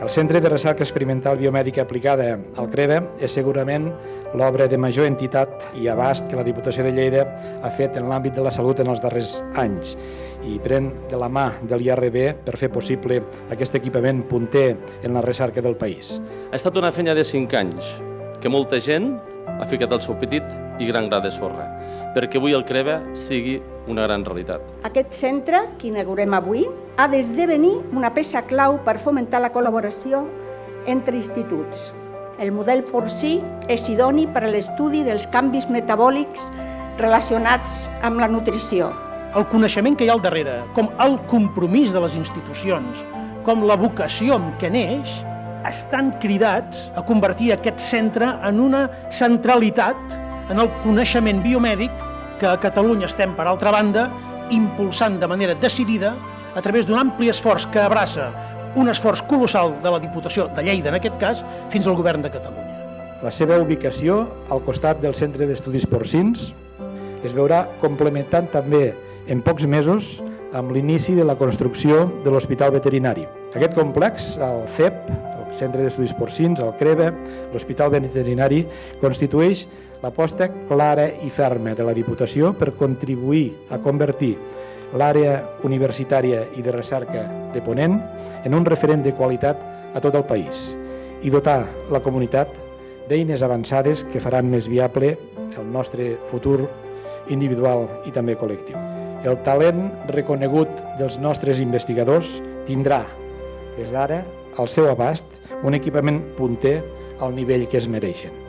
El Centre de Recerca Experimental Biomèdica Aplicada al CREBE és segurament l'obra de major entitat i abast que la Diputació de Lleida ha fet en l'àmbit de la salut en els darrers anys i pren de la mà de l'IRB per fer possible aquest equipament punter en la recerca del país. Ha estat una feina de 5 anys que molta gent ha ficat el seu petit i gran gra de sorra perquè avui el CREBE sigui una gran realitat. Aquest centre, que inaugurem avui, ha d'esdevenir una peça clau per fomentar la col·laboració entre instituts. El model porcí és idoni per a l'estudi dels canvis metabòlics relacionats amb la nutrició. El coneixement que hi ha al darrere, com el compromís de les institucions, com la vocació amb què neix, estan cridats a convertir aquest centre en una centralitat en el coneixement biomèdic que a Catalunya estem, per altra banda, impulsant de manera decidida a través d'un ampli esforç que abraça un esforç colossal de la Diputació de Lleida, en aquest cas, fins al Govern de Catalunya. La seva ubicació al costat del Centre d'Estudis Porcins es veurà complementant també en pocs mesos amb l'inici de la construcció de l'Hospital Veterinari. Aquest complex, el CEP, el Centre d'Estudis Porcins, el CREBE, l'Hospital Veterinari, constitueix l'aposta clara i ferma de la Diputació per contribuir a convertir l'àrea universitària i de recerca de Ponent en un referent de qualitat a tot el país i dotar la comunitat d'eines avançades que faran més viable el nostre futur individual i també col·lectiu. El talent reconegut dels nostres investigadors tindrà, des d'ara, al seu abast, un equipament punter al nivell que es mereixen.